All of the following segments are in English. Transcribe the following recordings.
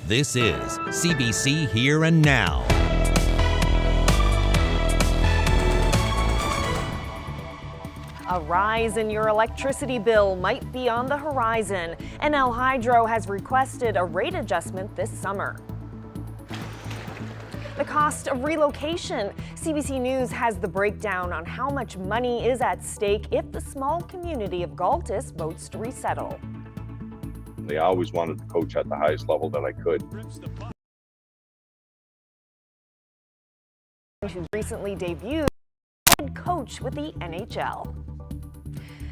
This is CBC Here and Now. A rise in your electricity bill might be on the horizon. NL Hydro has requested a rate adjustment this summer. The cost of relocation. CBC News has the breakdown on how much money is at stake if the small community of Gaultois votes to resettle. I always wanted to coach at the highest level that I could. Who recently debuted as head coach with the NHL.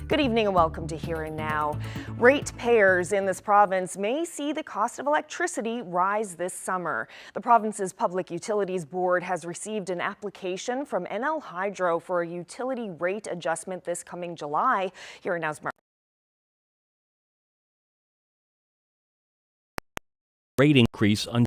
Good evening and welcome to Here and Now. Ratepayers in this province may see the cost of electricity rise this summer. The province's Public Utilities Board has received an application from NL Hydro for a utility rate adjustment this coming July. Here and Now's Mark. Rate increase on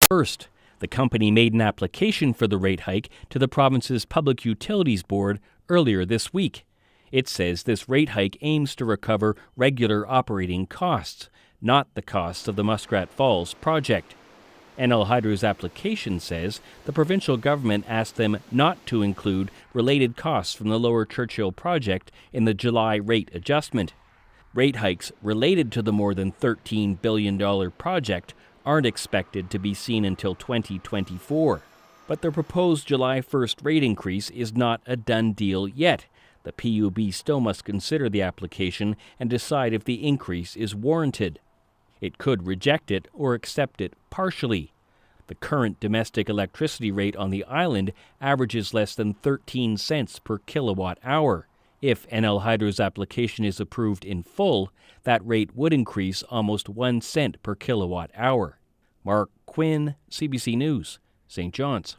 first. The company made an application for the rate hike to the province's Public Utilities Board earlier this week. It says this rate hike aims to recover regular operating costs, not the costs of the Muskrat Falls project. NL Hydro's application says the provincial government asked them not to include related costs from the Lower Churchill project in the July rate adjustment. Rate hikes related to the more than $13 billion project aren't expected to be seen until 2024. But the proposed July 1st rate increase is not a done deal yet. The PUB still must consider the application and decide if the increase is warranted. It could reject it or accept it partially. The current domestic electricity rate on the island averages less than 13 cents per kilowatt hour. If NL Hydro's application is approved in full, that rate would increase almost 1 cent per kilowatt hour. Mark Quinn, CBC News, St. John's.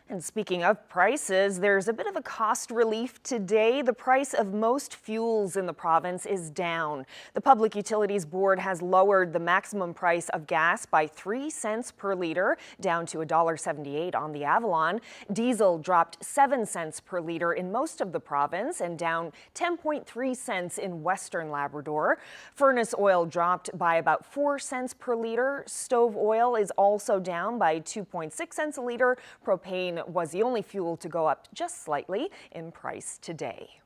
And speaking of prices, there's a bit of a cost relief today. The price of most fuels in the province is down. The Public Utilities Board has lowered the maximum price of gas by 3 cents per litre, down to $1.78 on the Avalon. Diesel dropped 7 cents per litre in most of the province and down 10.3 cents in Western Labrador. Furnace oil dropped by about 4 cents per litre. Stove oil is also down by 2.6 cents a litre. Propane was the only fuel to go up just slightly in price today.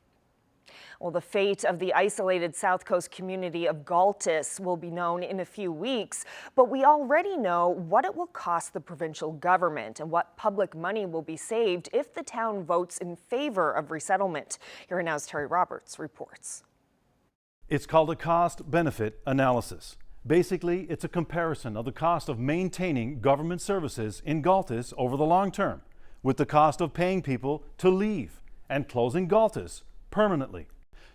Well, the fate of the isolated South Coast community of Gaultois will be known in a few weeks, but we already know what it will cost the provincial government and what public money will be saved if the town votes in favor of resettlement. Here Now's Terry Roberts reports. It's called a cost-benefit analysis. Basically, it's a comparison of the cost of maintaining government services in Gaultois over the long term with the cost of paying people to leave and closing Gaultois permanently.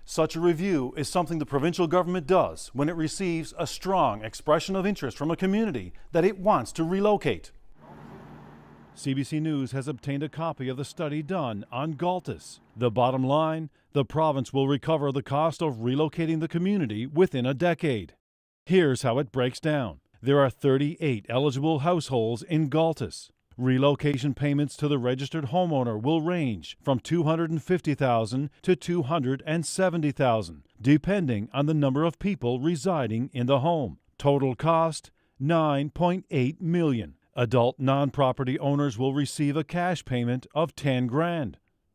Such a review is something the provincial government does when it receives a strong expression of interest from a community that it wants to relocate. CBC News has obtained a copy of the study done on Gaultois. The bottom line, the province will recover the cost of relocating the community within a decade. Here's how it breaks down. There are 38 eligible households in Gaultois. Relocation payments to the registered homeowner will range from $250,000 to $270,000, depending on the number of people residing in the home. Total cost, $9.8 million. Adult non-property owners will receive a cash payment of $10,000,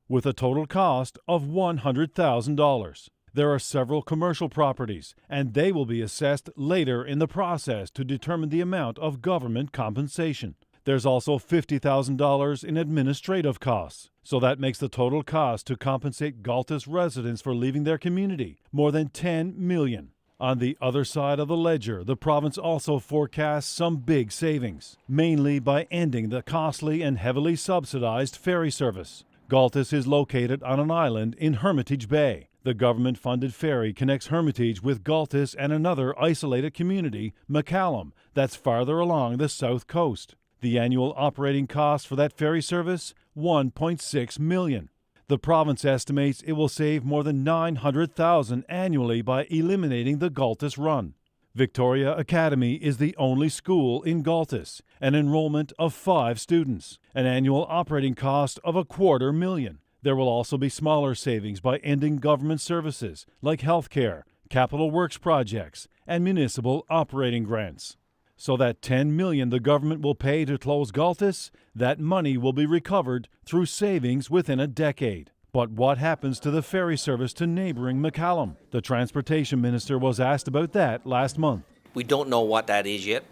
with a total cost of $100,000. There are several commercial properties, and they will be assessed later in the process to determine the amount of government compensation. There's also $50,000 in administrative costs, so that makes the total cost to compensate Gaultois residents for leaving their community more than $10 million. On the other side of the ledger, the province also forecasts some big savings, mainly by ending the costly and heavily subsidized ferry service. Gaultois is located on an island in Hermitage Bay. The government-funded ferry connects Hermitage with Gaultois and another isolated community, McCallum, that's farther along the south coast. The annual operating cost for that ferry service, $1.6 million. The province estimates it will save more than $900,000 annually by eliminating the Gaultois run. Victoria Academy is the only school in Gaultois, an enrollment of 5 students, an annual operating cost of $250,000. There will also be smaller savings by ending government services like healthcare, capital works projects, and municipal operating grants. So that $10 million the government will pay to close Gaultois, that money will be recovered through savings within a decade. But what happens to the ferry service to neighboring McCallum? The transportation minister was asked about that last month. We don't know what that is yet,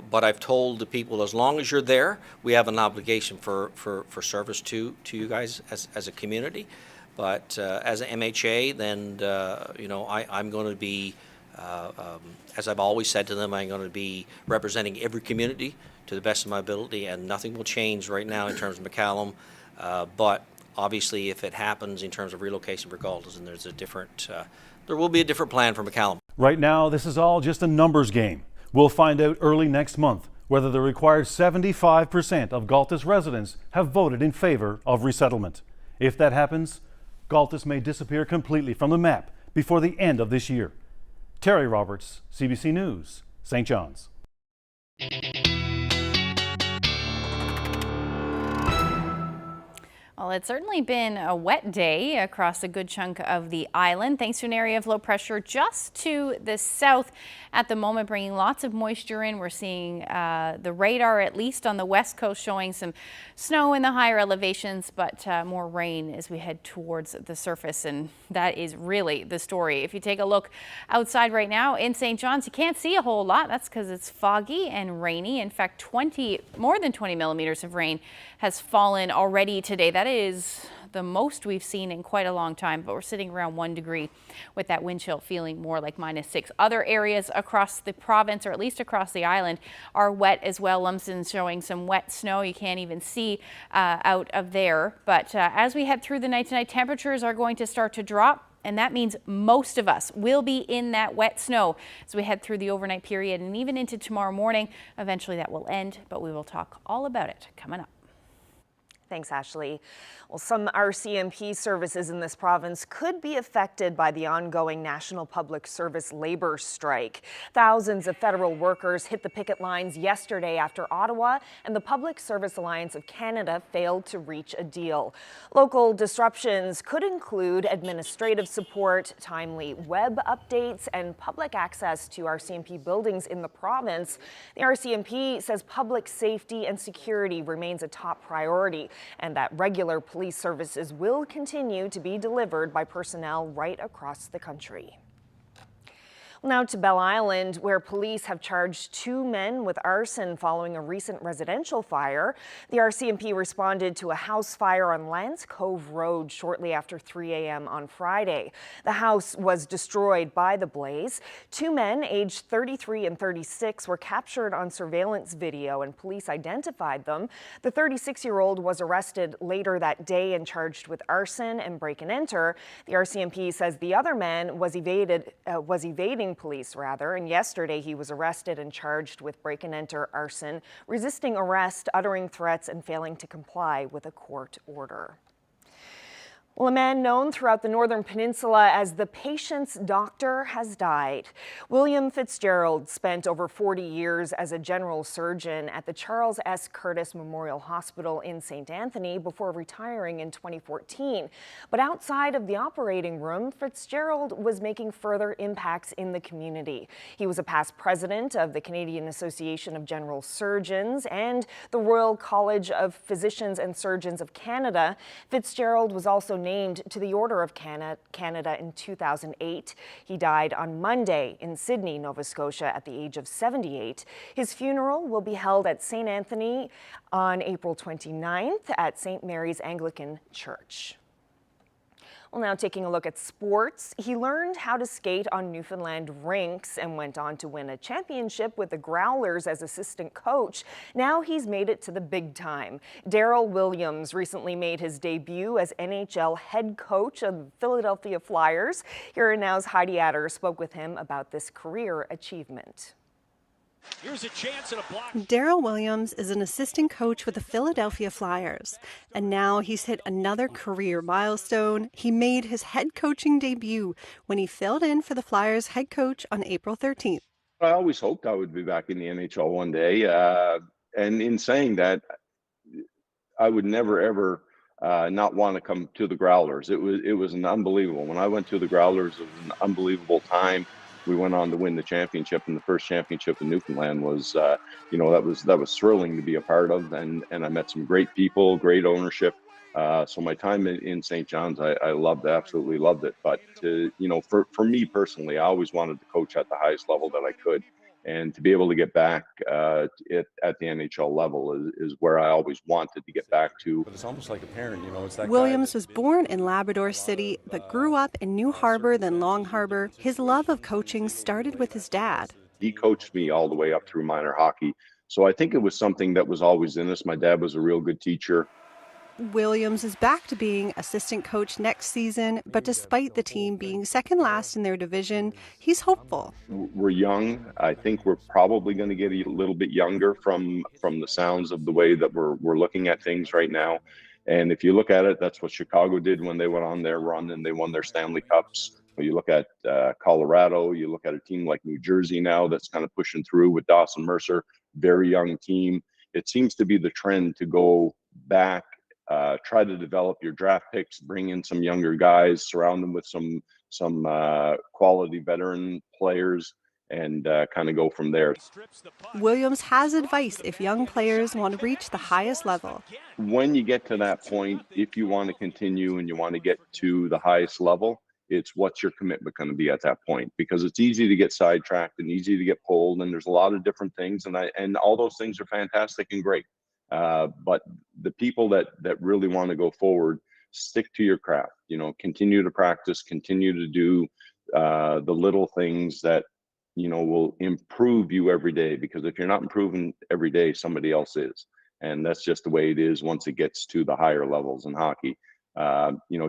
but I've told the people as long as you're there, we have an obligation for service to you guys as a community. But as an MHA, then I'm going to be, as I've always said to them, I'm going to be representing every community to the best of my ability, and nothing will change right now in terms of McCallum. But obviously, if it happens in terms of relocation for Gaultois, then there's a different, there will be a different plan for McCallum. Right now, this is all just a numbers game. We'll find out early next month whether the required 75% of Gaultois residents have voted in favor of resettlement. If that happens, Gaultois may disappear completely from the map before the end of this year. Terry Roberts, CBC News, St. John's. Well, it's certainly been a wet day across a good chunk of the island, thanks to an area of low pressure just to the south at the moment, bringing lots of moisture in. We're seeing the radar, at least on the west coast, showing some snow in the higher elevations, but more rain as we head towards the surface. And that is really the story. If you take a look outside right now in St. John's, you can't see a whole lot. That's because it's foggy and rainy. In fact, more than 20 millimeters of rain has fallen already today. That is the most we've seen in quite a long time, but we're sitting around 1 degree with that wind chill feeling more like -6. Other areas across the province, or at least across the island, are wet as well. Lumsden's showing some wet snow. You can't even see out of there. But as we head through the night tonight, temperatures are going to start to drop. And that means most of us will be in that wet snow as we head through the overnight period and even into tomorrow morning. Eventually that will end, but we will talk all about it coming up. Thanks, Ashley. Well, some RCMP services in this province could be affected by the ongoing National Public Service labor strike. Thousands of federal workers hit the picket lines yesterday after Ottawa and the Public Service Alliance of Canada failed to reach a deal. Local disruptions could include administrative support, timely web updates, and public access to RCMP buildings in the province. The RCMP says public safety and security remains a top priority, and that regular police services will continue to be delivered by personnel right across the country. Now to Bell Island, where police have charged 2 men with arson following a recent residential fire. The RCMP responded to a house fire on Lance Cove Road shortly after 3 a.m. on Friday. The house was destroyed by the blaze. 2 men aged 33 and 36 were captured on surveillance video and police identified them. The 36-year-old was arrested later that day and charged with arson and break and enter. The RCMP says the other man was evading police, and yesterday he was arrested and charged with break and enter, arson, resisting arrest, uttering threats, and failing to comply with a court order. Well, a man known throughout the Northern Peninsula as the patient's doctor has died. William Fitzgerald spent over 40 years as a general surgeon at the Charles S. Curtis Memorial Hospital in St. Anthony before retiring in 2014. But outside of the operating room, Fitzgerald was making further impacts in the community. He was a past president of the Canadian Association of General Surgeons and the Royal College of Physicians and Surgeons of Canada. Fitzgerald was also named to the Order of Canada in 2008. He died on Monday in Sydney, Nova Scotia at the age of 78. His funeral will be held at St. Anthony on April 29th at St. Mary's Anglican Church. Well, now taking a look at sports, he learned how to skate on Newfoundland rinks and went on to win a championship with the Growlers as assistant coach. Now he's made it to the big time. Darryl Williams recently made his debut as NHL head coach of the Philadelphia Flyers. Here and Now's Heidi Adder spoke with him about this career achievement. Here's a chance at a block. Darryl Williams is an assistant coach with the Philadelphia Flyers, and now he's hit another career milestone. He made his head coaching debut when he filled in for the Flyers head coach on April 13th. I always hoped I would be back in the NHL one day. And in saying that, I would never, ever not want to come to the Growlers. It was an unbelievable. When I went to the Growlers, it was an unbelievable time. we went on to win the championship, and the first championship in Newfoundland was, that was thrilling to be a part of, and I met some great people, great ownership. So my time in St. John's, I loved, absolutely loved it. But for me personally, I always wanted to coach at the highest level that I could, and to be able to get back at the NHL level is where I always wanted to get back to. But it's almost like a parent, it's that Williams was born in Labrador City, but grew up in New Harbour, then Long Harbour. His love of coaching started with his dad. He coached me all the way up through minor hockey. So I think it was something that was always in us. My dad was a real good teacher. Williams is back to being assistant coach next season, but despite the team being second last in their division, he's hopeful. We're young. I think we're probably going to get a little bit younger from the sounds of the way that we're looking at things right now. And if you look at it, that's what Chicago did when they went on their run and they won their Stanley Cups. You look at Colorado, you look at a team like New Jersey now that's kind of pushing through with Dawson Mercer, very young team. It seems to be the trend to go back, try to develop your draft picks, bring in some younger guys, surround them with some quality veteran players, and kind of go from there. Williams has advice if young players want to reach the highest level. When you get to that point, if you want to continue and you want to get to the highest level, it's what's your commitment going to be at that point, because it's easy to get sidetracked and easy to get pulled, and there's a lot of different things, and all those things are fantastic and great. But the people that really want to go forward, stick to your craft, continue to practice, continue to do the little things that, will improve you every day, because if you're not improving every day, somebody else is. And that's just the way it is once it gets to the higher levels in hockey.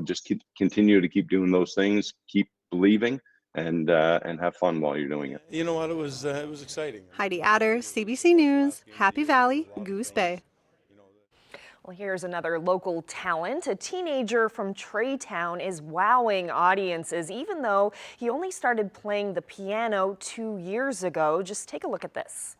Just continue to keep doing those things, keep believing, and have fun while you're doing it. You know what? It was exciting. Heidi Adder, CBC News, Happy Valley, Goose Bay. Well, here's another local talent. A teenager from Traytown is wowing audiences, even though he only started playing the piano 2 years ago. Just take a look at this.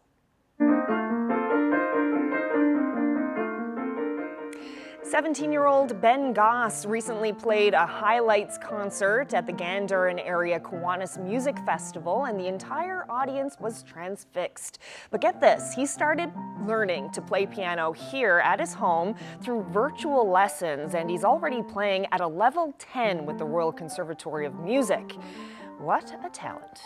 17-year-old Ben Goss recently played a highlights concert at the Gandern Area Kiwanis Music Festival, and the entire audience was transfixed. But get this, he started learning to play piano here at his home through virtual lessons, and he's already playing at a level 10 with the Royal Conservatory of Music. What a talent.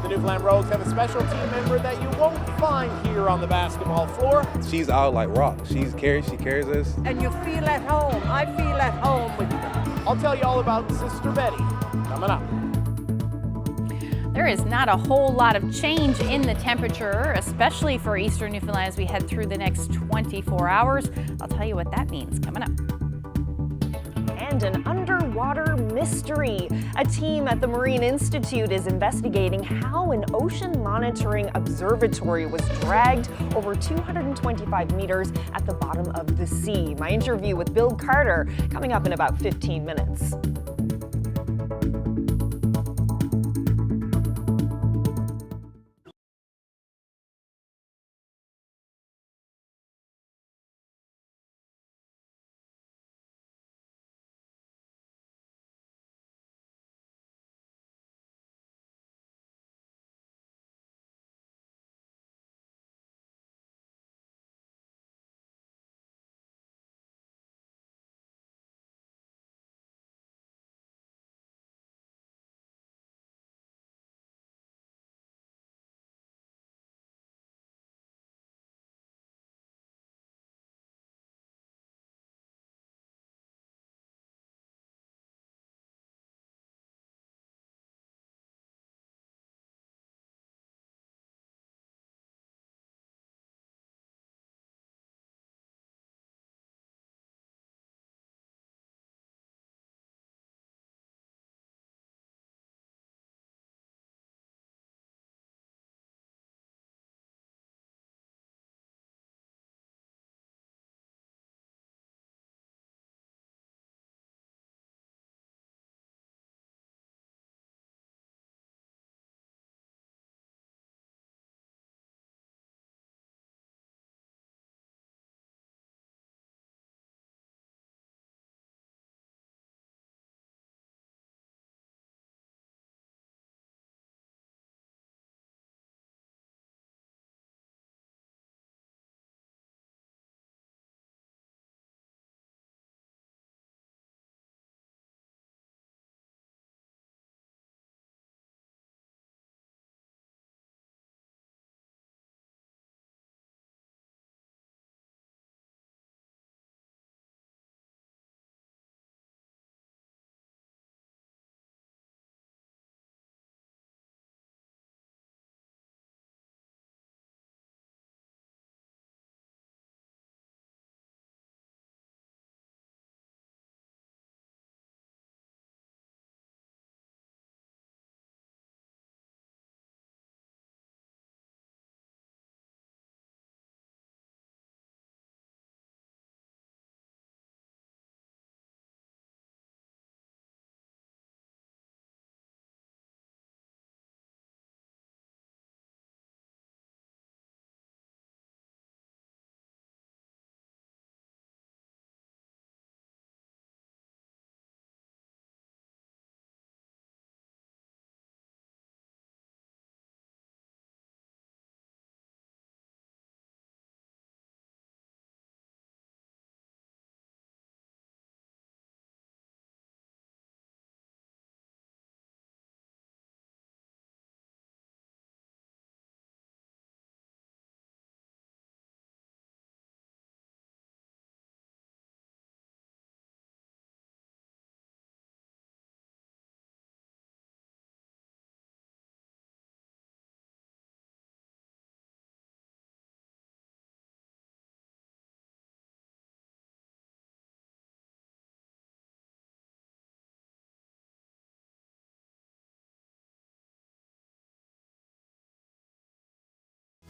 Newfoundland Rogues have a special team member that you won't find here on the basketball floor. She's out like rock. She carries us. And you feel at home. I feel at home with them. I'll tell you all about Sister Betty coming up. There is not a whole lot of change in the temperature, especially for eastern Newfoundland as we head through the next 24 hours. I'll tell you what that means coming up. And an underwater mystery. A team at the Marine Institute is investigating how an ocean monitoring observatory was dragged over 225 meters at the bottom of the sea. My interview with Bill Carter coming up in about 15 minutes.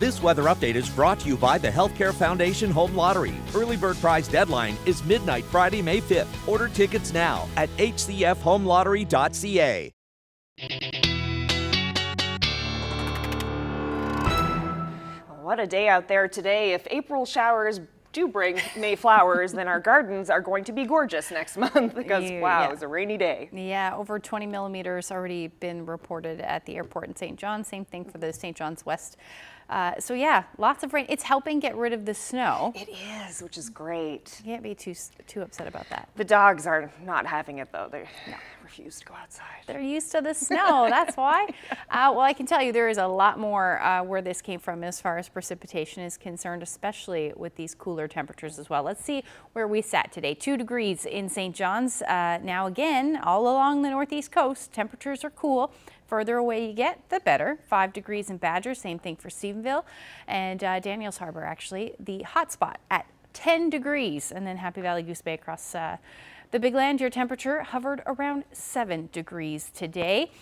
This weather update is brought to you by the Healthcare Foundation Home Lottery. Early bird prize deadline is midnight Friday, May 5th. Order tickets now at hcfhomelottery.ca. What a day out there today. If April showers do bring May flowers, then our gardens are going to be gorgeous next month because, wow, it was a rainy day. Yeah, over 20 millimeters already been reported at the airport in St. John. Same thing for the St. John's West. So yeah, lots of rain. It's helping get rid of the snow. It is, which is great. You can't be too upset about that. The dogs are not having it though. They refuse to go outside. They're used to the snow, that's why. Well, I can tell you there is a lot more where this came from as far as precipitation is concerned, especially with these cooler temperatures as well. Let's see where we sat today. 2 degrees in St. John's. Now again, all along the northeast coast, temperatures are cool. Further away you get, the better. 5 degrees in Badger, same thing for Stephenville. And Daniels Harbor, actually, the hot spot at 10 degrees. And then Happy Valley Goose Bay across the Big Land, your temperature hovered around 7 degrees today.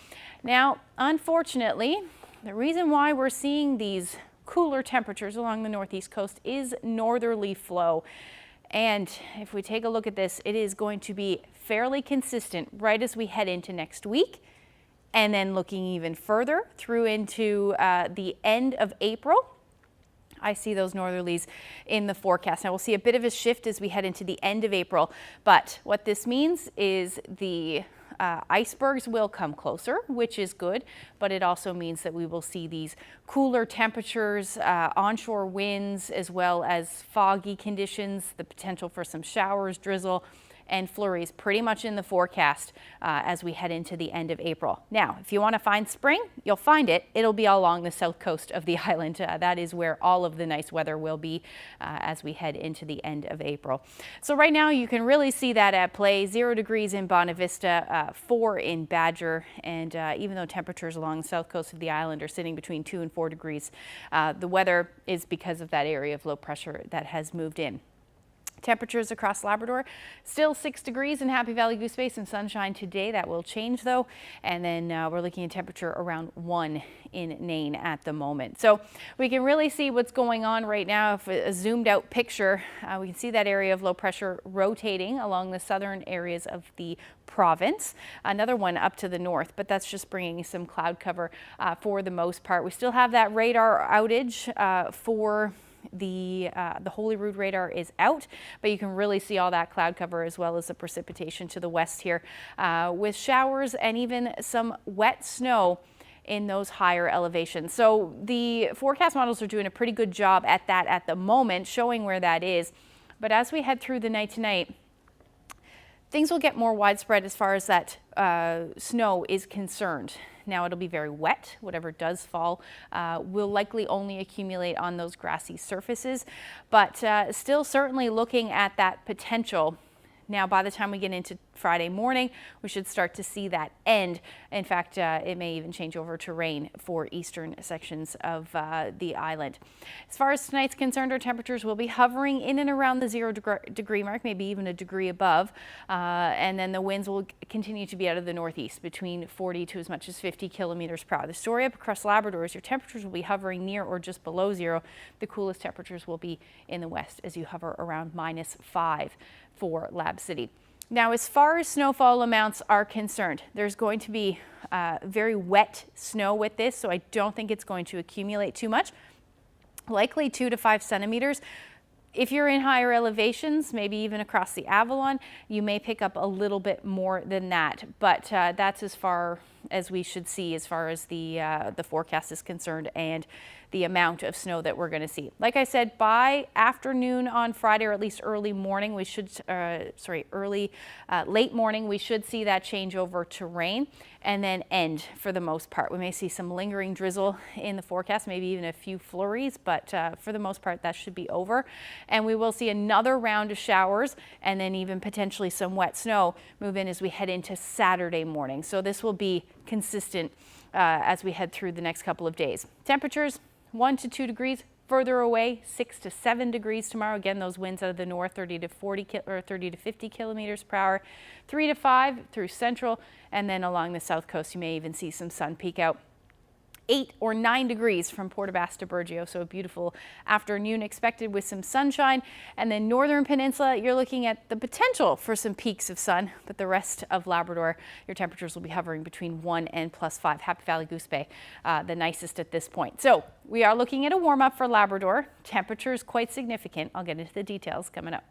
Now, unfortunately, the reason why we're seeing these cooler temperatures along the northeast coast is northerly flow. And if we take a look at this, it is going to be fairly consistent right as we head into next week. And then looking even further through into the end of April, I see those northerlies in the forecast. Now we'll see a bit of a shift as we head into the end of April, but what this means is the icebergs will come closer, which is good, but it also means that we will see these cooler temperatures, onshore winds, as well as foggy conditions, the potential for some showers, drizzle, and flurries pretty much in the forecast as we head into the end of April. Now, if you want to find spring, you'll find it. It'll be all along the south coast of the island. That is where all of the nice weather will be as we head into the end of April. So right now you can really see that at play. 0 degrees in Bonavista, 4 in Badger, and even though temperatures along the south coast of the island are sitting between 2 and 4 degrees, the weather is because of that area of low pressure that has moved in. Temperatures across Labrador, still 6 degrees in Happy Valley Goose Bay, some sunshine today. That will change though. And then we're looking at temperature around 1 in Nain at the moment. So we can really see what's going on right now. If a zoomed out picture, we can see that area of low pressure rotating along the southern areas of the province. Another one up to the north, but that's just bringing some cloud cover for the most part. We still have that radar outage for the Holyrood radar is out, but you can really see all that cloud cover as well as the precipitation to the west here with showers and even some wet snow in those higher elevations. So the forecast models are doing a pretty good job at that at the moment, showing where that is. But as we head through the night tonight, things will get more widespread as far as that snow is concerned. Now it'll be very wet. Whatever does fall will likely only accumulate on those grassy surfaces, but still certainly looking at that potential. Now by the time we get into Friday morning, we should start to see that end. In fact, it may even change over to rain for eastern sections of the island. As far as tonight's concerned, our temperatures will be hovering in and around the 0 degree mark, maybe even a degree above. And then the winds will continue to be out of the northeast between 40 to as much as 50 kilometers per hour. The story up across Labrador is your temperatures will be hovering near or just below 0. The coolest temperatures will be in the west as you hover around -5 for Lab City. Now, as far as snowfall amounts are concerned, there's going to be very wet snow with this, so I don't think it's going to accumulate too much. Likely 2 to 5 centimeters. If you're in higher elevations, maybe even across the Avalon, you may pick up a little bit more than that, but that's as far as we should see as far as the forecast is concerned and the amount of snow that we're going to see. Like I said, by afternoon on Friday, or at least early morning, we should, late morning, we should see that change over to rain and then end for the most part. We may see some lingering drizzle in the forecast, maybe even a few flurries, but for the most part, that should be over. And we will see another round of showers and then even potentially some wet snow move in as we head into Saturday morning. So this will be consistent as we head through the next couple of days. Temperatures 1 to 2 degrees further away, 6 to 7 degrees tomorrow. Again, those winds out of the north, 30 to 50 kilometers per hour, 3 to 5 through central, and then along the south coast, you may even see some sun peek out 8 or 9 degrees from Portabas to Burgeo, so a beautiful afternoon expected with some sunshine. And then Northern Peninsula, you're looking at the potential for some peaks of sun, but the rest of Labrador, your temperatures will be hovering between 1 and +5. Happy Valley Goose Bay, the nicest at this point. So we are looking at a warm up for Labrador. Temperature is quite significant. I'll get into the details coming up.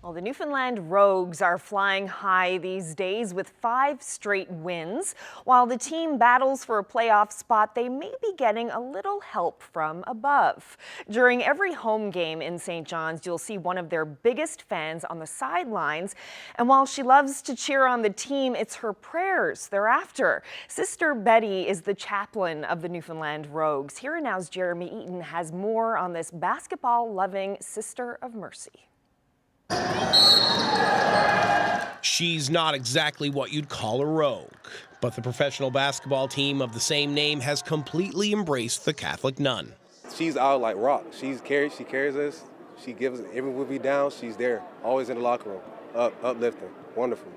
Well, the Newfoundland Rogues are flying high these days with 5 straight wins. While the team battles for a playoff spot, they may be getting a little help from above. During every home game in St. John's, you'll see one of their biggest fans on the sidelines. And while she loves to cheer on the team, it's her prayers they're after. Sister Betty is the chaplain of the Newfoundland Rogues. Here and Now's Jeremy Eaton has more on this basketball-loving Sister of Mercy. She's not exactly what you'd call a rogue, but the professional basketball team of the same name has completely embraced the Catholic nun. She's out like rock. She carries us. She gives us, even when we down, she's there, always in the locker room, uplifting, wonderful.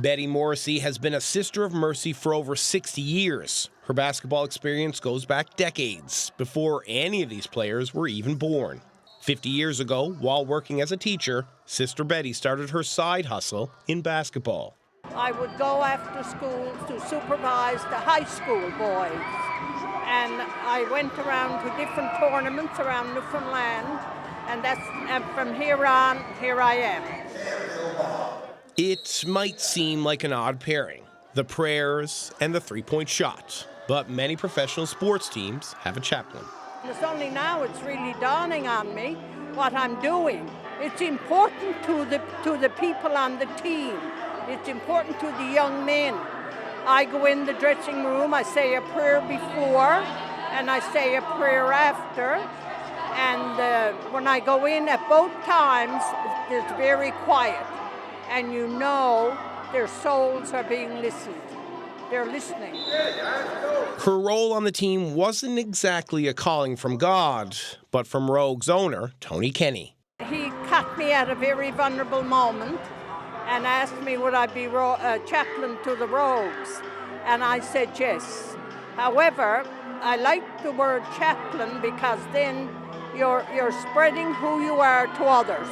Betty Morrissey has been a Sister of Mercy for over 60 years. Her basketball experience goes back decades, before any of these players were even born. 50 years ago, while working as a teacher, Sister Betty started her side hustle in basketball. I would go after school to supervise the high school boys. And I went around to different tournaments around Newfoundland, and from here on, here I am. It might seem like an odd pairing, the prayers and the three-point shot, but many professional sports teams have a chaplain. It's only now it's really dawning on me what I'm doing. It's important to the people on the team. It's important to the young men. I go in the dressing room, I say a prayer before, and I say a prayer after. And when I go in at both times, it's very quiet. And you know their souls are being listened. They're listening. Her role on the team wasn't exactly a calling from God, but from Rogue's owner, Tony Kenny. He caught me at a very vulnerable moment and asked me would I be chaplain to the Rogues, and I said yes. However, I like the word chaplain because then you're spreading who you are to others.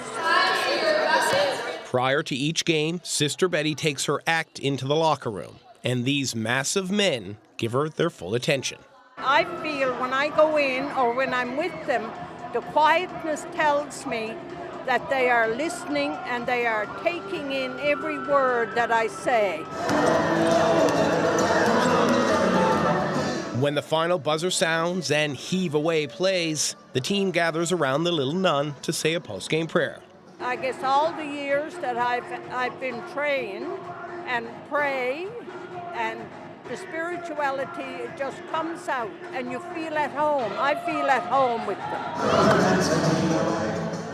Prior to each game, Sister Betty takes her act into the locker room, and these massive men give her their full attention. I feel when I go in or when I'm with them, the quietness tells me that they are listening and they are taking in every word that I say. When the final buzzer sounds and heave away plays, the team gathers around the little nun to say a post-game prayer. I guess all the years that I've been trained and pray, and the spirituality, it just comes out and you feel at home. I feel at home with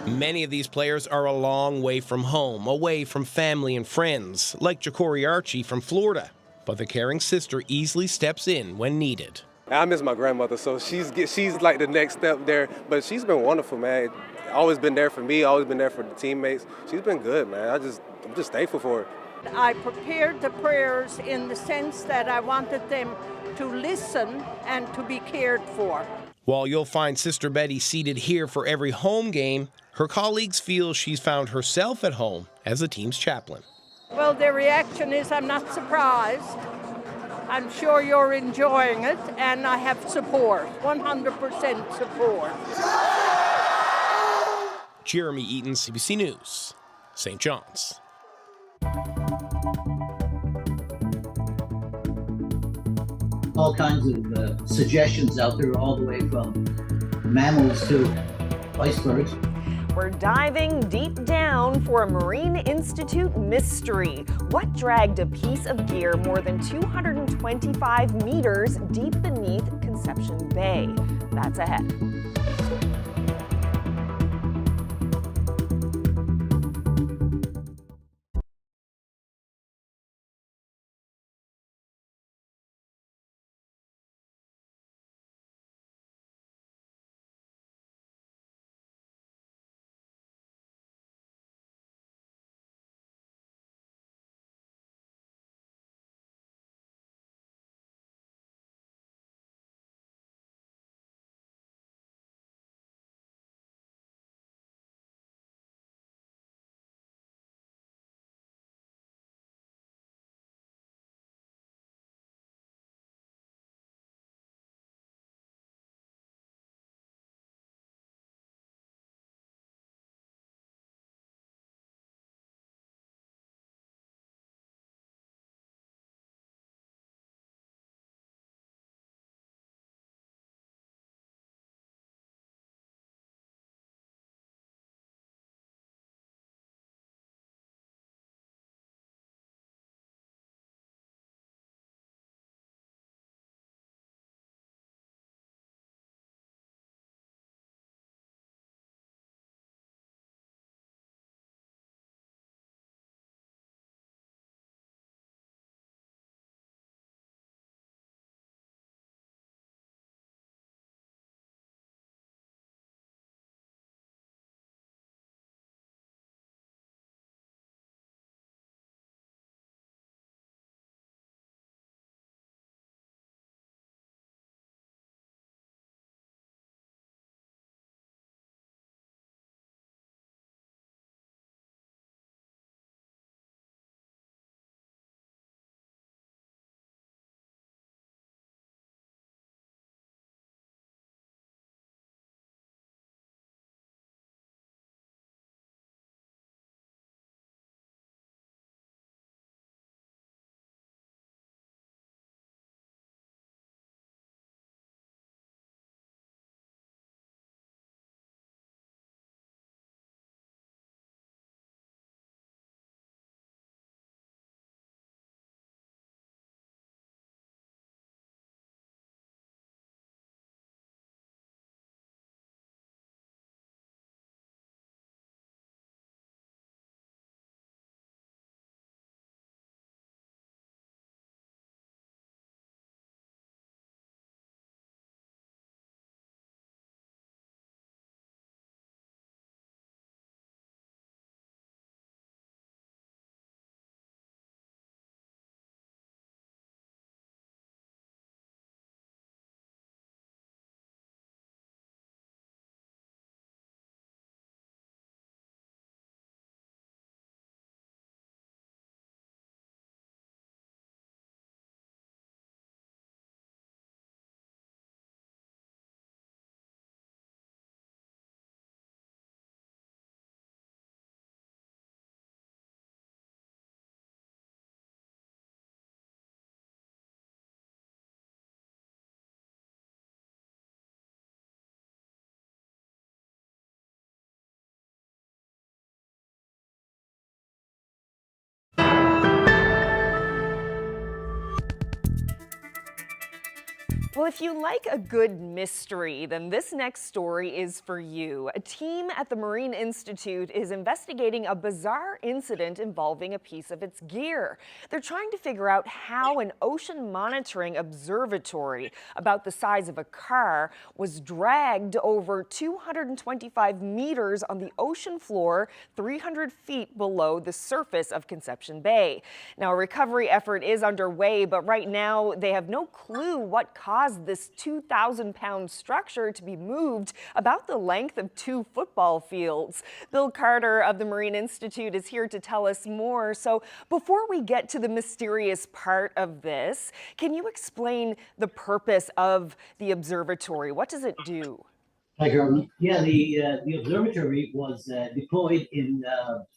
them. Many of these players are a long way from home, away from family and friends, like Ja'Cory Archie from Florida. But the caring sister easily steps in when needed. I miss my grandmother, so she's like the next step there. But she's been wonderful, man. Always been there for me, always been there for the teammates. She's been good, man. I'm just thankful for her. I prepared the prayers in the sense that I wanted them to listen and to be cared for. While you'll find Sister Betty seated here for every home game, her colleagues feel she's found herself at home as the team's chaplain. Well, their reaction is I'm not surprised. I'm sure you're enjoying it, and I have support, 100% support. Jeremy Eaton, CBC News, St. John's. All kinds of suggestions out there, all the way from mammals to icebergs. We're diving deep down for a Marine Institute mystery. What dragged a piece of gear more than 225 meters deep beneath Conception Bay? That's ahead. Well, if you like a good mystery, then this next story is for you. A team at the Marine Institute is investigating a bizarre incident involving a piece of its gear. They're trying to figure out how an ocean monitoring observatory about the size of a car was dragged over 225 meters on the ocean floor 300 feet below the surface of Conception Bay. Now, a recovery effort is underway, but right now they have no clue what caused this 2,000-pound structure to be moved about the length of 2 football fields. Bill Carter of the Marine Institute is here to tell us more. So before we get to the mysterious part of this, can you explain the purpose of the observatory? What does it do? Hi, Carmen. Yeah, the observatory was deployed in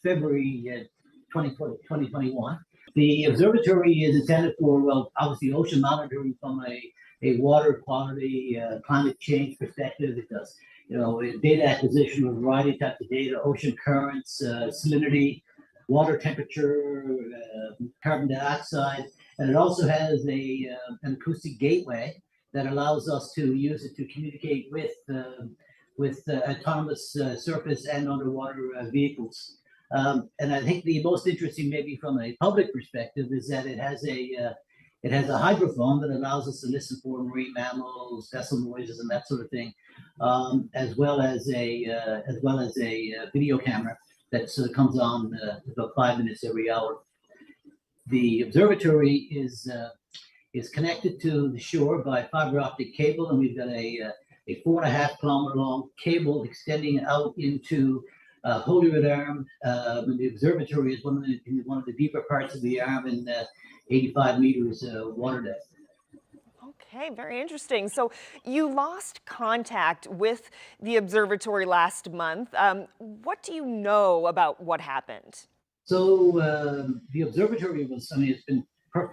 February 2021. The observatory is intended for, well, obviously ocean monitoring from a water quality, climate change perspective. It does, data acquisition of a variety of types of data, ocean currents, salinity, water temperature, carbon dioxide, and it also has an acoustic gateway that allows us to use it to communicate with autonomous surface and underwater vehicles. And I think the most interesting, maybe from a public perspective, is that it has a hydrophone that allows us to listen for marine mammals, vessel noises, and that sort of thing, as well as a video camera that sort of comes on about 5 minutes every hour. The observatory is connected to the shore by fiber optic cable, and we've got a 4.5 kilometer long cable extending out into Holyrood Arm. The observatory is one of the deeper parts of the arm in 85 meters water depth. Okay, very interesting. So you lost contact with the observatory last month. What do you know about what happened? So the observatory it's been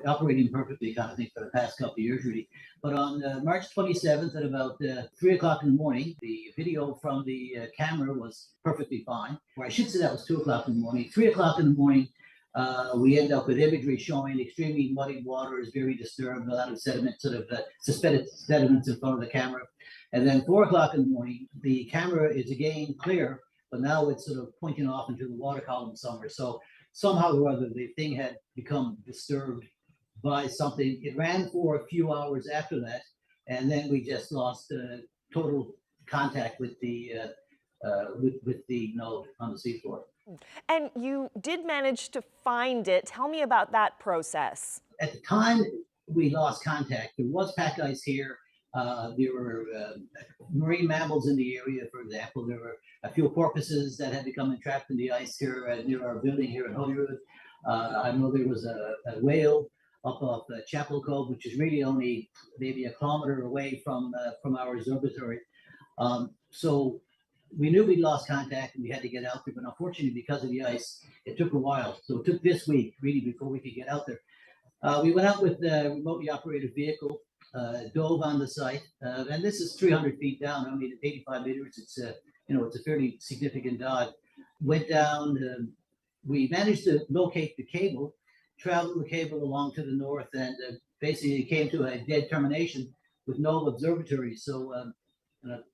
operating perfectly, kind of thing, for the past couple of years, really. But on March 27th at about 3 o'clock in the morning, the video from the camera was perfectly fine. Or I should say that was 2 o'clock in the morning. 3 o'clock in the morning, we end up with imagery showing extremely muddy waters, very disturbed, a lot of sediment, sort of suspended sediments in front of the camera. And then 4 o'clock in the morning, the camera is again clear, but now it's sort of pointing off into the water column somewhere. So somehow or other, the thing had become disturbed by something. It ran for a few hours after that, and then we just lost total contact with the node on the seafloor. And you did manage to find it. Tell me about that process. At the time we lost contact, there was pack ice here. There were marine mammals in the area, for example. There were a few porpoises that had become entrapped in the ice here near our building here at Holyrood. I know there was a whale up off Chapel Cove, which is really only maybe a kilometer away from our observatory. So we knew we'd lost contact and we had to get out there, but unfortunately, because of the ice, it took a while. So it took this week, really, before we could get out there. We went out with a remotely operated vehicle, dove on the site, and this is 300 feet down. I mean, at 85 meters, it's a fairly significant dive. Went down. We managed to locate the cable, traveled the cable along to the north, and basically came to a dead termination with no observatory. So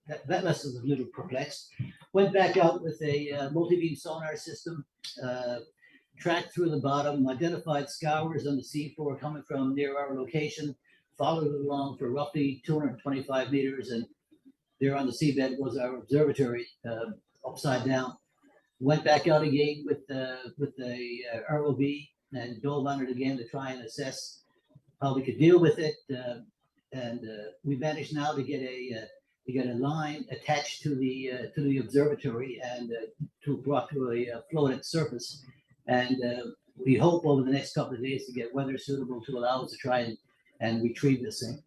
that left us a little perplexed. Went back out with a multi-beam sonar system, tracked through the bottom, identified scours on the seafloor coming from near our location, followed it along for roughly 225 meters, and there on the seabed was our observatory, upside down. Went back out again with the ROV and dove on it again to try and assess how we could deal with it. And we managed now to get a line attached to the observatory and brought to a floated surface. And we hope over the next couple of days to get weather suitable to allow us to try and retrieve this thing.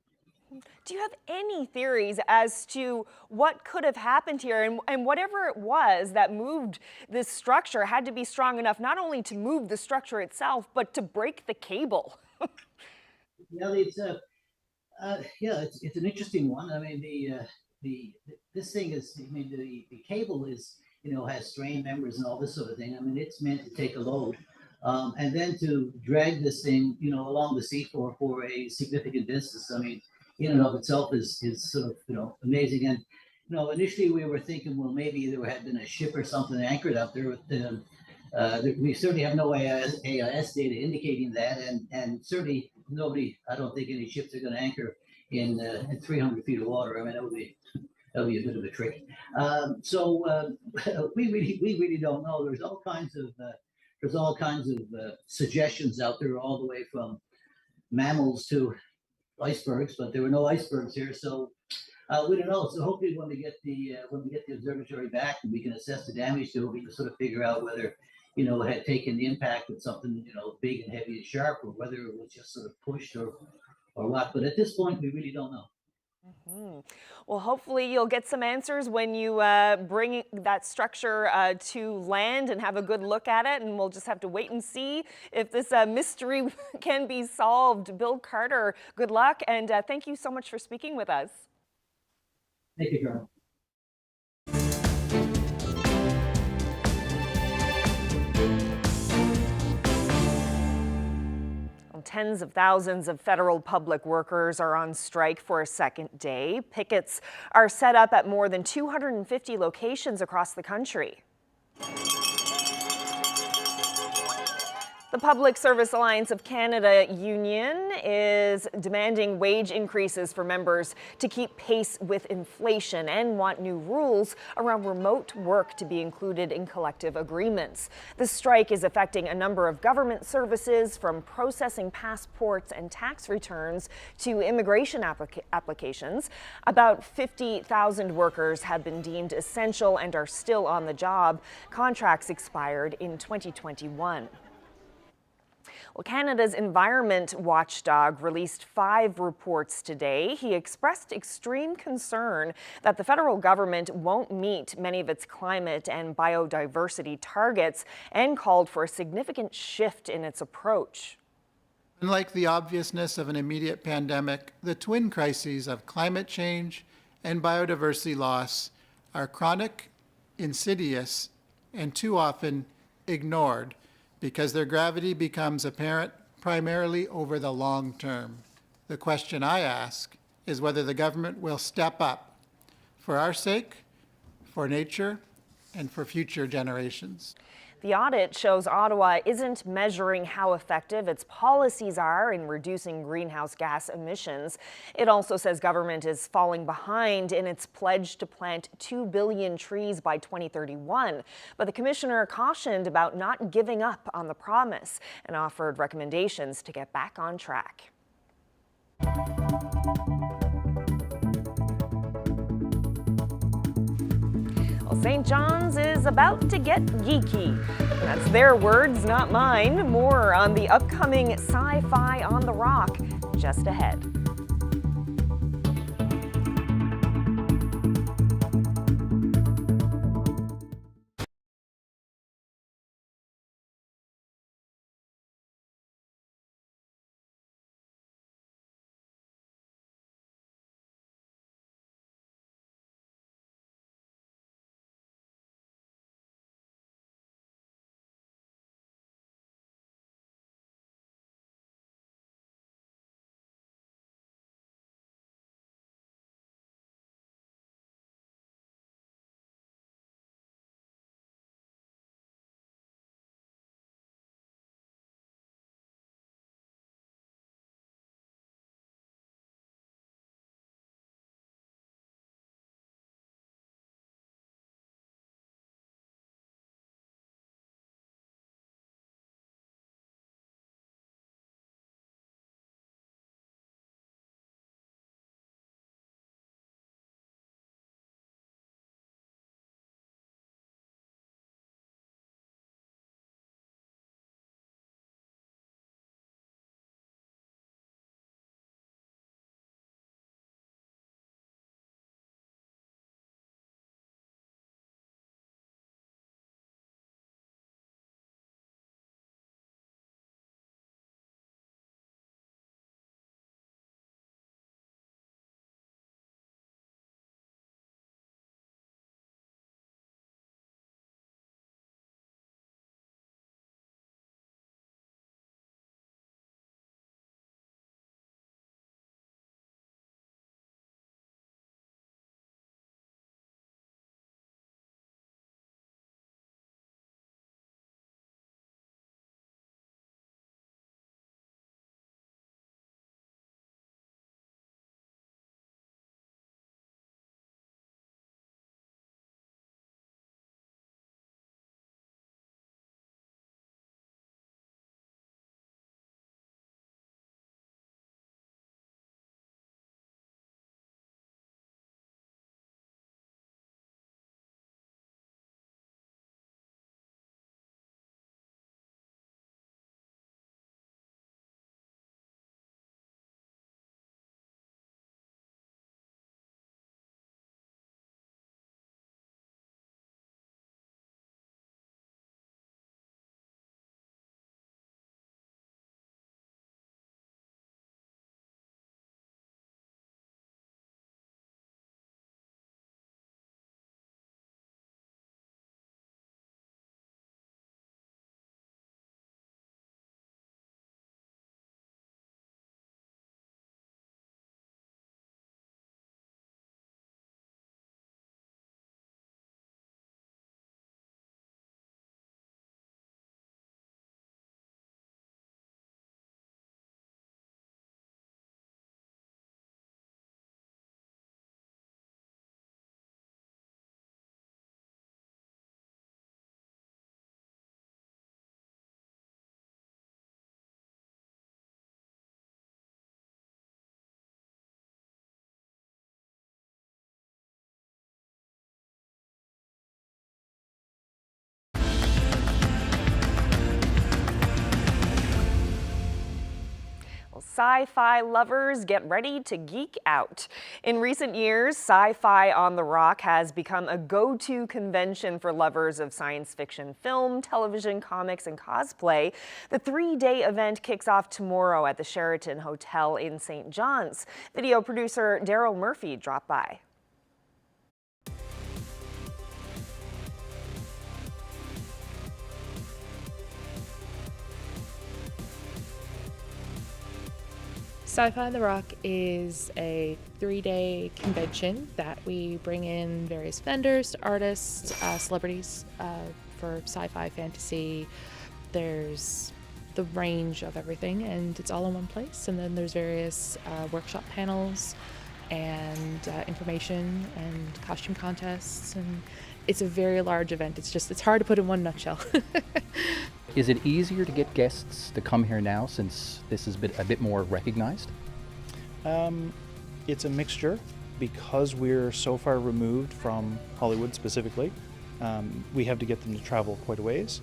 Do you have any theories as to what could have happened here? And whatever it was that moved this structure had to be strong enough not only to move the structure itself, but to break the cable. Yeah, it's an interesting one. I mean, this thing is, I mean, the cable is, has strain members and all this sort of thing. I mean, it's meant to take a load. And then to drag this thing, along the seafloor for a significant distance. I mean, in and of itself is sort of, amazing. And, initially we were thinking, well, maybe there had been a ship or something anchored up there. We certainly have no AIS data indicating that, and certainly nobody, I don't think any ships are going to anchor in 300 feet of water. I mean, that would be a bit of a trick. We really don't know. There's all kinds of suggestions out there, all the way from mammals to icebergs, but there were no icebergs here, so we don't know. So hopefully, when we get the observatory back and we can assess the damage to it, we can sort of figure out whether it had taken the impact of something big and heavy and sharp, or whether it was just sort of pushed or what. But at this point, we really don't know. Well, hopefully you'll get some answers when you bring that structure to land and have a good look at it, and we'll just have to wait and see if this mystery can be solved. Bill Carter, good luck, and thank you so much for speaking with us. Thank you, Carol. Tens of thousands of federal public workers are on strike for a second day. Pickets are set up at more than 250 locations across the country. The Public Service Alliance of Canada Union is demanding wage increases for members to keep pace with inflation and want new rules around remote work to be included in collective agreements. The strike is affecting a number of government services, from processing passports and tax returns to immigration applications. About 50,000 workers have been deemed essential and are still on the job. Contracts expired in 2021. Well, Canada's environment watchdog released 5 reports today. He expressed extreme concern that the federal government won't meet many of its climate and biodiversity targets, and called for a significant shift in its approach. Unlike the obviousness of an immediate pandemic, the twin crises of climate change and biodiversity loss are chronic, insidious, and too often ignored, because their gravity becomes apparent primarily over the long term. The question I ask is whether the government will step up for our sake, for nature, and for future generations. The audit shows Ottawa isn't measuring how effective its policies are in reducing greenhouse gas emissions. It also says government is falling behind in its pledge to plant 2 billion trees by 2031. But the commissioner cautioned about not giving up on the promise and offered recommendations to get back on track. St. John's is about to get geeky. That's their words, not mine. More on the upcoming Sci-Fi on the Rock just ahead. sci-fi lovers, get ready to geek out. In recent years, Sci-Fi on the Rock has become a go-to convention for lovers of science fiction film, television, comics, and cosplay. The 3-day event kicks off tomorrow at the Sheraton Hotel in St. John's. Video producer Darryl Murphy dropped by. Sci-Fi on the Rock is a 3-day convention that we bring in various vendors, artists, celebrities for sci-fi, fantasy. There's the range of everything, and it's all in one place. And then there's various workshop panels and information and costume contests, and it's a very large event. It's hard to put in one nutshell. Is it easier to get guests to come here now since this is a bit more recognized? It's a mixture because we're so far removed from Hollywood specifically. We have to get them to travel quite a ways,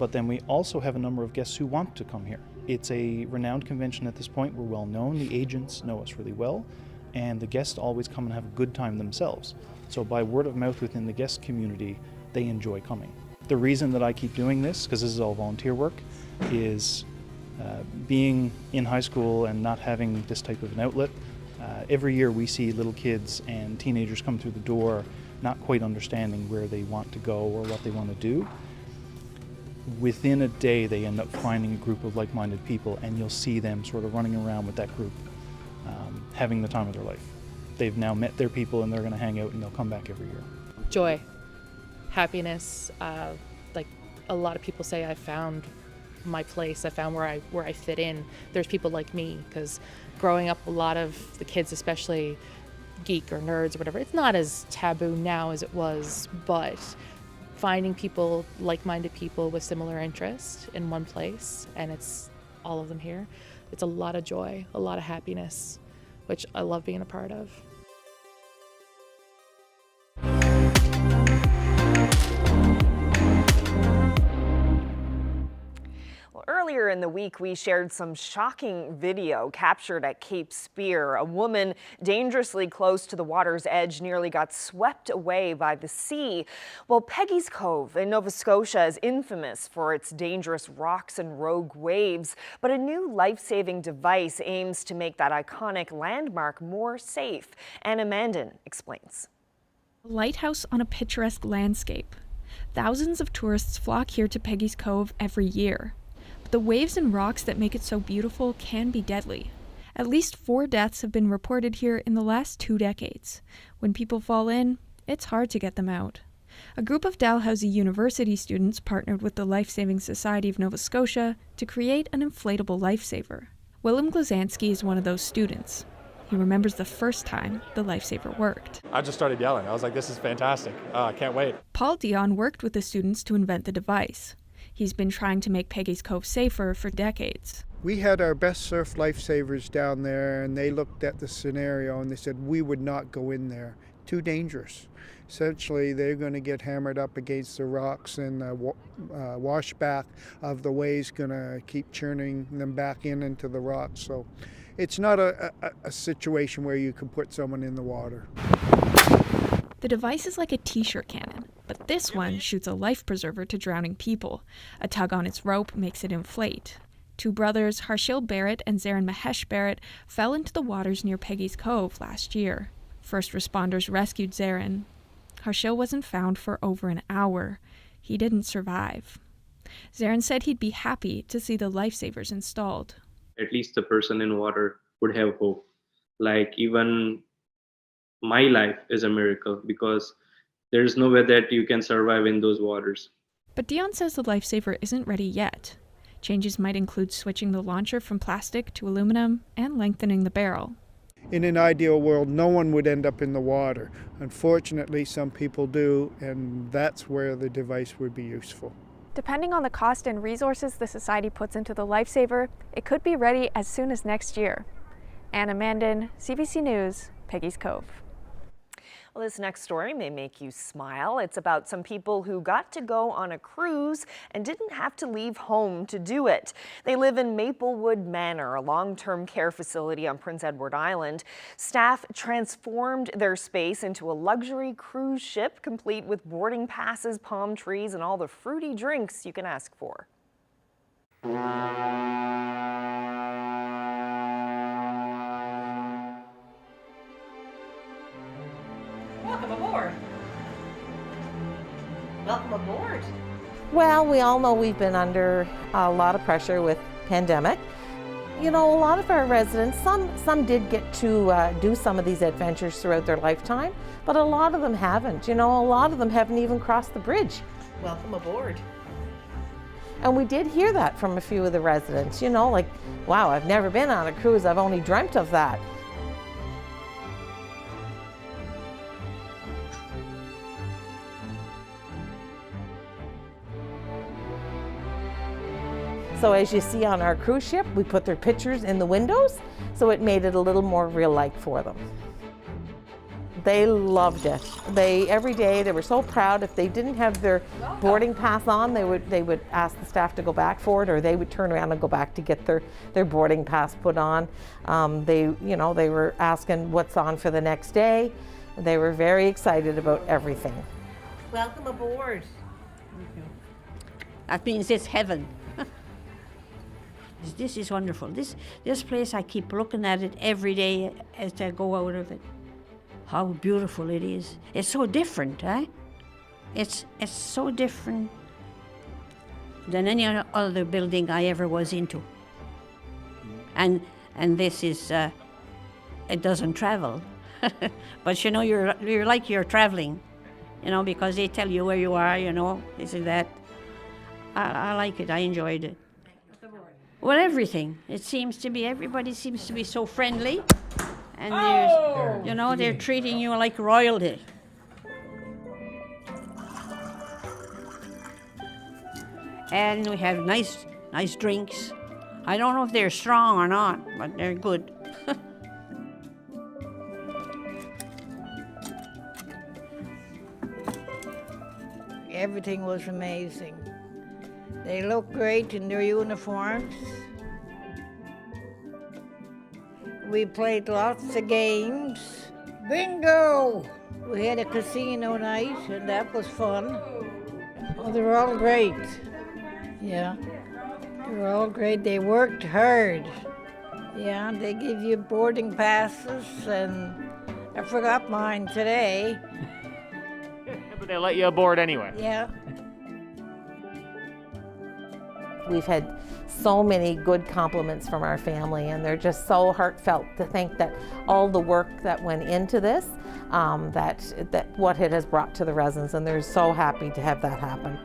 but then we also have a number of guests who want to come here. It's a renowned convention at this point. We're well known. The agents know us really well, and the guests always come and have a good time themselves. So by word of mouth within the guest community, they enjoy coming. The reason that I keep doing this, because this is all volunteer work, is being in high school and not having this type of an outlet. Every year we see little kids and teenagers come through the door not quite understanding where they want to go or what they want to do. Within a day they end up finding a group of like-minded people, and you'll see them sort of running around with that group, having the time of their life. They've now met their people and they're going to hang out and they'll come back every year. Joy, happiness, like a lot of people say, I found my place, I found where I fit in. There's people like me, because growing up, a lot of the kids, especially geek or nerds or whatever, it's not as taboo now as it was, but finding people, like-minded people with similar interests in one place, and it's all of them here, it's a lot of joy, a lot of happiness, which I love being a part of. Earlier in the week, we shared some shocking video captured at Cape Spear. A woman dangerously close to the water's edge nearly got swept away by the sea. Well, Peggy's Cove in Nova Scotia is infamous for its dangerous rocks and rogue waves, but a new life-saving device aims to make that iconic landmark more safe. Anna Mandan explains. A lighthouse on a picturesque landscape. Thousands of tourists flock here to Peggy's Cove every year. The waves and rocks that make it so beautiful can be deadly. At least 4 deaths have been reported here in the last 2 decades. When people fall in, it's hard to get them out. A group of Dalhousie University students partnered with the Life-Saving Society of Nova Scotia to create an inflatable lifesaver. Willem Glazanski is one of those students. He remembers the first time the lifesaver worked. I just started yelling. I was like, this is fantastic. I can't wait. Paul Dion worked with the students to invent the device. He's been trying to make Peggy's Cove safer for decades. We had our best surf lifesavers down there, and they looked at the scenario and they said we would not go in there. Too dangerous. Essentially, they're going to get hammered up against the rocks, and the washback of the waves going to keep churning them back into the rocks. So it's not a situation where you can put someone in the water. The device is like a t-shirt cannon, but this one shoots a life preserver to drowning people. A tug on its rope makes it inflate. 2 brothers, Harshil Barrett and Zarin Mahesh Barrett, fell into the waters near Peggy's Cove last year. First responders rescued Zarin. Harshil wasn't found for over an hour. He didn't survive. Zarin said he'd be happy to see the lifesavers installed. At least the person in water would have hope. Like, even my life is a miracle because there's no way that you can survive in those waters. But Dion says the lifesaver isn't ready yet. Changes might include switching the launcher from plastic to aluminum and lengthening the barrel. In an ideal world, no one would end up in the water. Unfortunately, some people do, and that's where the device would be useful. Depending on the cost and resources the Society puts into the lifesaver, it could be ready as soon as next year. Anna Mandan, CBC News, Peggy's Cove. Well, this next story may make you smile. It's about some people who got to go on a cruise and didn't have to leave home to do it. They live in Maplewood Manor, a long-term care facility on Prince Edward Island. Staff transformed their space into a luxury cruise ship, complete with boarding passes, palm trees, and all the fruity drinks you can ask for. Welcome aboard. Welcome aboard. Well, we all know we've been under a lot of pressure with pandemic. You know, a lot of our residents, some did get to do some of these adventures throughout their lifetime, but a lot of them haven't. You know, a lot of them haven't even crossed the bridge. Welcome aboard. And we did hear that from a few of the residents, you know, like, wow, I've never been on a cruise, I've only dreamt of that. So as you see on our cruise ship, we put their pictures in the windows, so it made it a little more real-like for them. They loved it. Every day they were so proud. If they didn't have their boarding pass on, they would ask the staff to go back for it, or they would turn around and go back to get their boarding pass put on. They were asking what's on for the next day. They were very excited about everything. Welcome aboard. That means it's heaven. This is wonderful. This place, I keep looking at it every day as I go out of it. How beautiful it is. It's so different, eh? It's so different than any other building I ever was into. And this is, it doesn't travel. But you know, you're like you're traveling, you know, because they tell you where you are, you know, this and that. I like it, I enjoyed it. Well, everything. It seems to be, everybody seems to be so friendly. And there's, you know, they're treating you like royalty. And we have nice drinks. I don't know if they're strong or not, but they're good. Everything was amazing. They look great in their uniforms. We played lots of games. Bingo! We had a casino night, and that was fun. Oh, they were all great. Yeah, they were all great. They worked hard. Yeah, they give you boarding passes, and I forgot mine today. But they let you aboard anyway. Yeah. We've had so many good compliments from our family, and they're just so heartfelt to think that all the work that went into this, that what it has brought to the residents, and they're so happy to have that happen.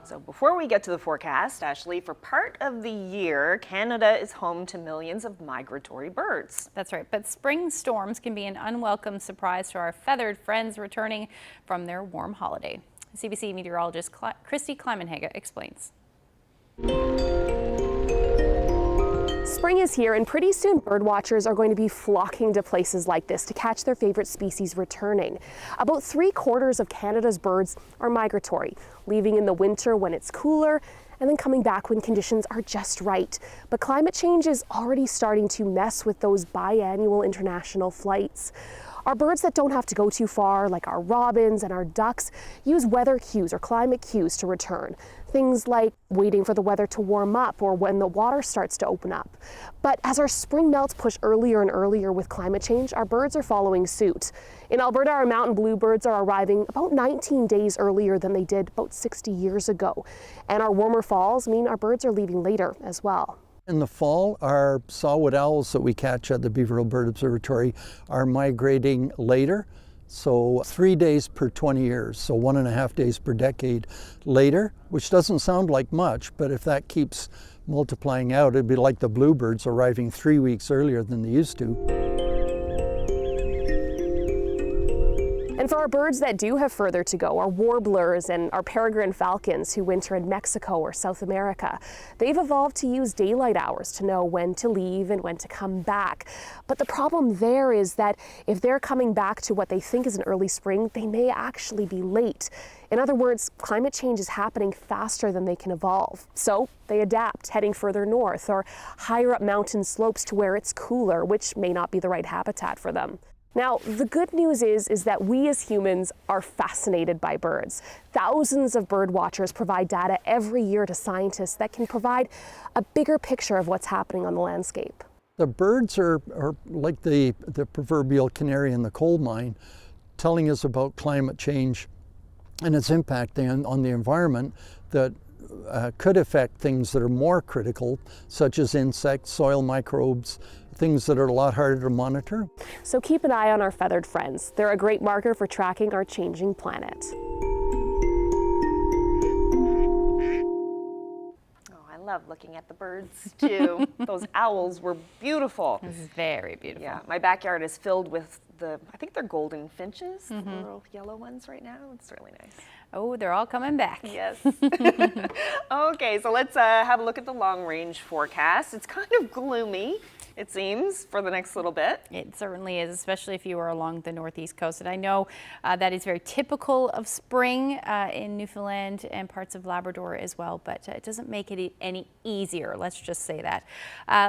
So before we get to the forecast, Ashley, for part of the year, Canada is home to millions of migratory birds. That's right, but spring storms can be an unwelcome surprise to our feathered friends returning from their warm holiday. CBC meteorologist Christy Kleimenhage explains. Spring is here, and pretty soon birdwatchers are going to be flocking to places like this to catch their favorite species returning. About 3/4 of Canada's birds are migratory, leaving in the winter when it's cooler and then coming back when conditions are just right. But climate change is already starting to mess with those biannual international flights. Our birds that don't have to go too far, like our robins and our ducks, use weather cues or climate cues to return. Things like waiting for the weather to warm up or when the water starts to open up. But as our spring melts push earlier and earlier with climate change, our birds are following suit. In Alberta, our mountain bluebirds are arriving about 19 days earlier than they did about 60 years ago. And our warmer falls mean our birds are leaving later as well. In the fall, our saw-whet owls that we catch at the Beaverville Bird Observatory are migrating later. So 3 days per 20 years, so 1.5 days per decade later, which doesn't sound like much, but if that keeps multiplying out, it'd be like the bluebirds arriving 3 weeks earlier than they used to. And for our birds that do have further to go, our warblers and our peregrine falcons who winter in Mexico or South America, they've evolved to use daylight hours to know when to leave and when to come back. But the problem there is that if they're coming back to what they think is an early spring, they may actually be late. In other words, climate change is happening faster than they can evolve. So they adapt, heading further north or higher up mountain slopes to where it's cooler, which may not be the right habitat for them. Now, the good news is that we as humans are fascinated by birds. Thousands of bird watchers provide data every year to scientists that can provide a bigger picture of what's happening on the landscape. The birds are like the proverbial canary in the coal mine, telling us about climate change and its impact on the environment that could affect things that are more critical, such as insects, soil microbes, things that are a lot harder to monitor. So keep an eye on our feathered friends. They're a great marker for tracking our changing planet. Oh, I love looking at the birds too. Those owls were beautiful. This is very beautiful. Yeah, my backyard is filled with I think they're golden finches, the little yellow ones right now. It's really nice. Oh, they're all coming back. Yes. Okay, so let's have a look at the long-range forecast. It's kind of gloomy, it seems, for the next little bit. It certainly is, especially if you are along the northeast coast. And I know that is very typical of spring in Newfoundland and parts of Labrador as well, but it doesn't make it any easier. Let's just say that.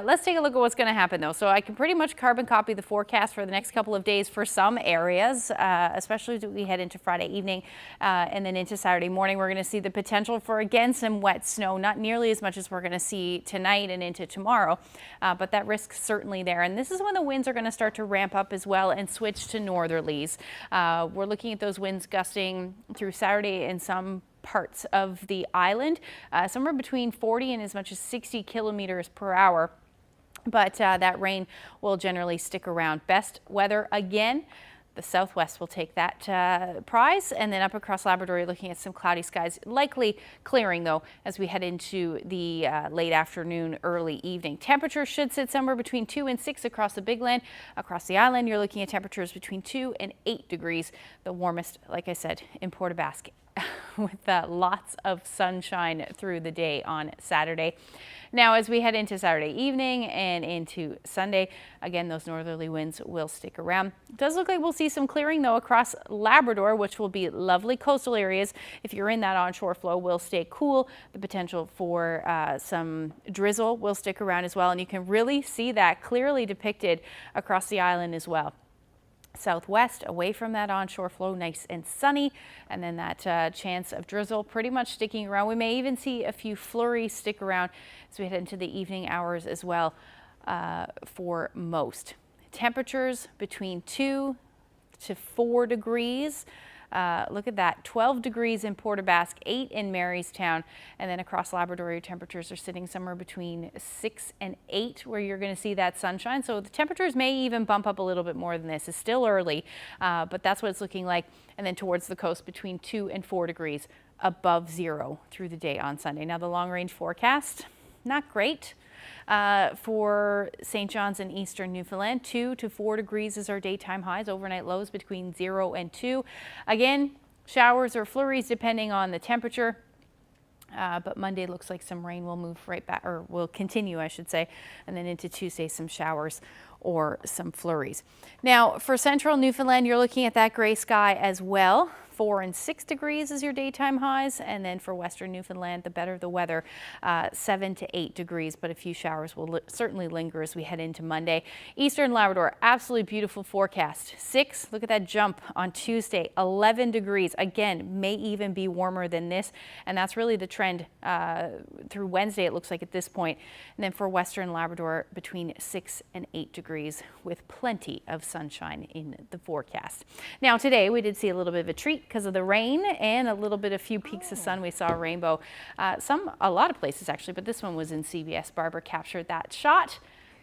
Let's take a look at what's going to happen, though. So I can pretty much carbon copy the forecast for the next couple of days for some areas, especially as we head into Friday evening and then into Saturday morning. We're going to see the potential for, again, some wet snow, not nearly as much as we're going to see tonight and into tomorrow, but that risk certainly there. And this is when the winds are going to start to ramp up as well and switch to northerlies. We're looking at those winds gusting through Saturday in some parts of the island, somewhere between 40 and as much as 60 kilometers per hour. But that rain will generally stick around. Best weather again. The southwest will take that prize, and then up across Labrador, you're looking at some cloudy skies, likely clearing though as we head into the late afternoon, early evening. Temperatures should sit somewhere between 2 and 6 across the Big Land. Across the island, you're looking at temperatures between 2 and 8 degrees. The warmest, like I said, in Port aux Basques, with lots of sunshine through the day on Saturday. Now, as we head into Saturday evening and into Sunday, again, those northerly winds will stick around. It does look like we'll see some clearing, though, across Labrador, which will be lovely coastal areas. If you're in that onshore flow, will stay cool. The potential for some drizzle will stick around as well, and you can really see that clearly depicted across the island as well. Southwest, away from that onshore flow, nice and sunny, and then that chance of drizzle pretty much sticking around. We may even see a few flurries stick around as we head into the evening hours as well for most. Temperatures between 2 to 4 degrees Look at that, 12 degrees in Port aux Basques, 8 in Marystown, and then across Labrador, your temperatures are sitting somewhere between 6 and 8, where you're going to see that sunshine. So the temperatures may even bump up a little bit more than this. It's still early, but that's what it's looking like. And then towards the coast, between 2 and 4 degrees above zero through the day on Sunday. Now the long range forecast, not great. For St. John's and eastern Newfoundland, 2 to 4 degrees is our daytime highs, overnight lows between 0 and 2. Again, showers or flurries depending on the temperature. But Monday looks like some rain will move right back, or will continue, I should say. And then into Tuesday, some showers or some flurries. Now, for central Newfoundland, you're looking at that gray sky as well. 4 and 6 degrees is your daytime highs, and then for western Newfoundland, the better the weather, 7 to 8 degrees, but a few showers will certainly linger as we head into Monday. Eastern Labrador, absolutely beautiful forecast. 6, look at that jump on Tuesday, 11 degrees. Again, may even be warmer than this, and that's really the trend through Wednesday, it looks like at this point. And then for western Labrador, between 6 and 8 degrees with plenty of sunshine in the forecast. Now today, we did see a little bit of a treat because of the rain and a little bit of few peaks of sun. We saw a rainbow, a lot of places actually, but this one was in CBS. Barbara captured that shot.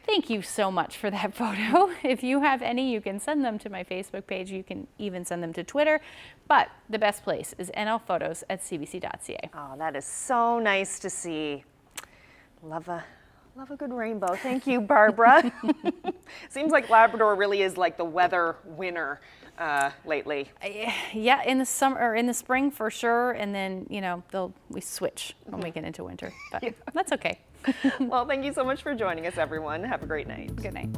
Thank you so much for that photo. If you have any, you can send them to my Facebook page. You can even send them to Twitter, but the best place is nlphotos@cbc.ca. Oh, that is so nice to see. Love a good rainbow. Thank you, Barbara. Seems like Labrador really is like the weather winner lately. Yeah, in the summer or in the spring for sure, and then we switch when we get into winter, but that's okay. Well, thank you so much for joining us, everyone. Have a great night. Good night.